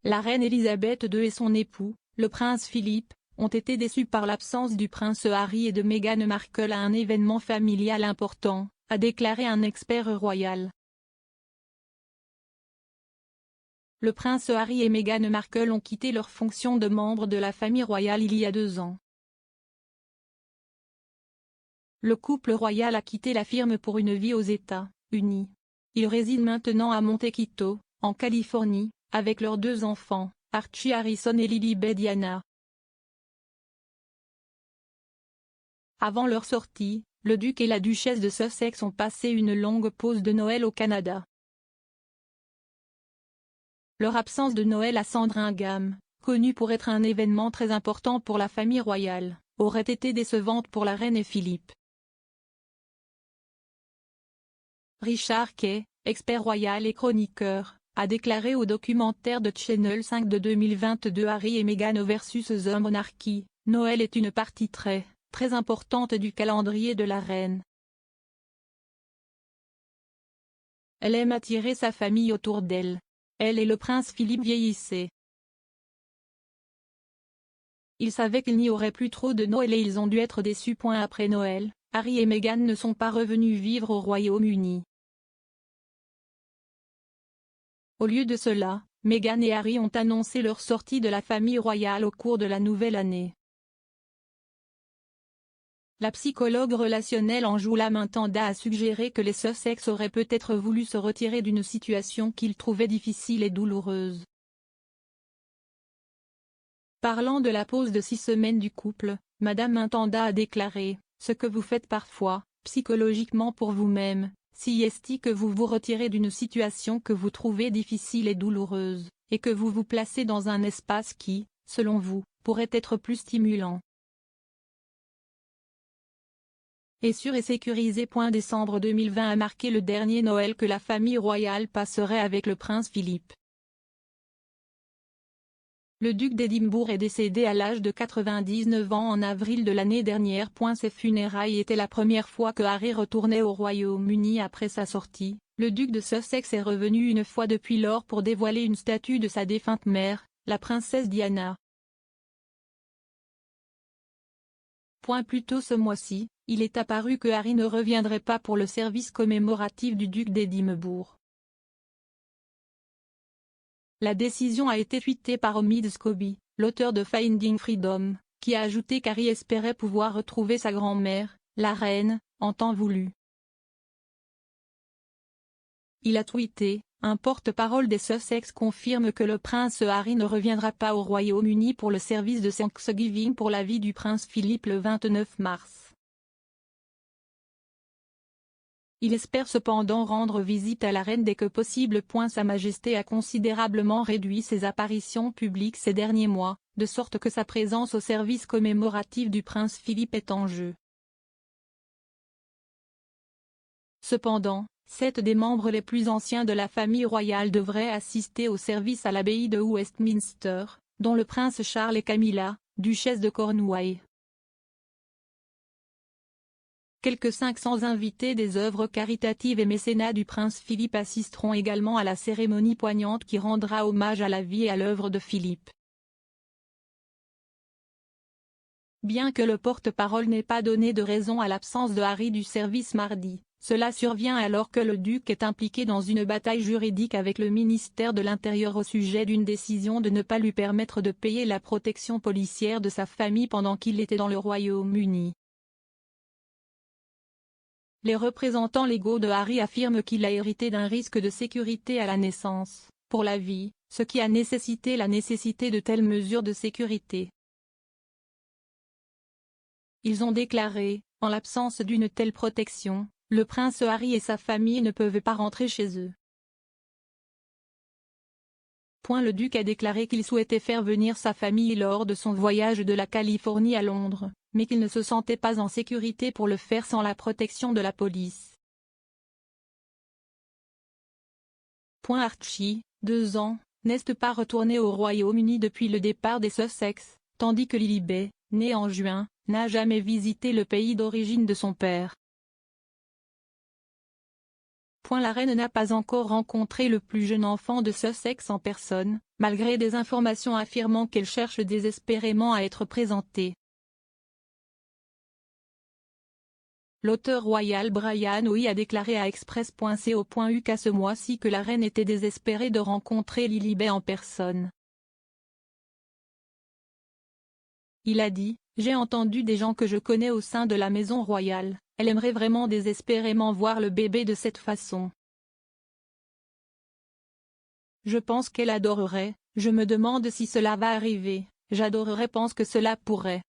La reine Elisabeth II et son époux, le prince Philippe, ont été déçus par l'absence du prince Harry et de Meghan Markle à un événement familial important, a déclaré un expert royal. Le prince Harry et Meghan Markle ont quitté leurs fonctions de membres de la famille royale il y a 2 ans. Le couple royal a quitté la firme pour une vie aux États-Unis. Ils résident maintenant à Montecito, en Californie, avec leurs 2 enfants, Archie Harrison et Lilibet Diana. Avant leur sortie, le duc et la duchesse de Sussex ont passé une longue pause de Noël au Canada. Leur absence de Noël à Sandringham, connue pour être un événement très important pour la famille royale, aurait été décevante pour la reine et Philippe. Richard Kay, expert royal et chroniqueur, a déclaré au documentaire de Channel 5 de 2022 Harry et Meghan vs The Monarchy, Noël est une partie très importante du calendrier de la reine. Elle aime attirer sa famille autour d'elle. Elle et le prince Philippe vieillissaient. Ils savaient qu'il n'y aurait plus trop de Noël et ils ont dû être déçus. Après Noël, Harry et Meghan ne sont pas revenus vivre au Royaume-Uni. Au lieu de cela, Meghan et Harry ont annoncé leur sortie de la famille royale au cours de la nouvelle année. La psychologue relationnelle Angela Mintanda a suggéré que les Sussex auraient peut-être voulu se retirer d'une situation qu'ils trouvaient difficile et douloureuse. Parlant de la pause de 6 semaines du couple, Madame Mintanda a déclaré « Ce que vous faites parfois, psychologiquement pour vous-même, si est que vous vous retirez d'une situation que vous trouvez difficile et douloureuse, et que vous vous placez dans un espace qui, selon vous, pourrait être plus stimulant. » Et sûr et sécurisé. Décembre 2020 a marqué le dernier Noël que la famille royale passerait avec le prince Philippe. Le duc d'Édimbourg est décédé à l'âge de 99 ans en avril de l'année dernière. Ses funérailles étaient la première fois que Harry retournait au Royaume-Uni après sa sortie. Le duc de Sussex est revenu une fois depuis lors pour dévoiler une statue de sa défunte mère, la princesse Diana. Plus tôt ce mois-ci, il est apparu que Harry ne reviendrait pas pour le service commémoratif du duc d'Édimbourg. La décision a été tweetée par Omid Scobie, l'auteur de Finding Freedom, qui a ajouté qu'Harry espérait pouvoir retrouver sa grand-mère, la reine, en temps voulu. Il a tweeté « Un porte-parole des Sussex confirme que le prince Harry ne reviendra pas au Royaume-Uni pour le service de Thanksgiving pour la vie du prince Philippe le 29 mars. Il espère cependant rendre visite à la reine dès que possible. Sa Majesté a considérablement réduit ses apparitions publiques ces derniers mois, de sorte que sa présence au service commémoratif du prince Philippe est en jeu. Cependant, 7 des membres les plus anciens de la famille royale devraient assister au service à l'abbaye de Westminster, dont le prince Charles et Camilla, duchesse de Cornouailles. Quelques 500 invités des œuvres caritatives et mécénats du prince Philippe assisteront également à la cérémonie poignante qui rendra hommage à la vie et à l'œuvre de Philippe. Bien que le porte-parole n'ait pas donné de raison à l'absence de Harry du service mardi, cela survient alors que le duc est impliqué dans une bataille juridique avec le ministère de l'Intérieur au sujet d'une décision de ne pas lui permettre de payer la protection policière de sa famille pendant qu'il était dans le Royaume-Uni. Les représentants légaux de Harry affirment qu'il a hérité d'un risque de sécurité à la naissance, pour la vie, ce qui a nécessité de telles mesures de sécurité. Ils ont déclaré, en l'absence d'une telle protection, le prince Harry et sa famille ne peuvent pas rentrer chez eux. Le duc a déclaré qu'il souhaitait faire venir sa famille lors de son voyage de la Californie à Londres, mais qu'il ne se sentait pas en sécurité pour le faire sans la protection de la police. Archie, 2 ans, n'est pas retourné au Royaume-Uni depuis le départ des Sussex, tandis que Lilibet, née en juin, n'a jamais visité le pays d'origine de son père. La reine n'a pas encore rencontré le plus jeune enfant de Sussex en personne, malgré des informations affirmant qu'elle cherche désespérément à être présentée. L'auteur royal Brian Owie a déclaré à Express.co.uk ce mois-ci que la reine était désespérée de rencontrer Lilibet en personne. Il a dit « J'ai entendu des gens que je connais au sein de la maison royale, elle aimerait vraiment désespérément voir le bébé de cette façon. Je pense qu'elle adorerait, je me demande si cela va arriver, j'adorerais pense que cela pourrait. »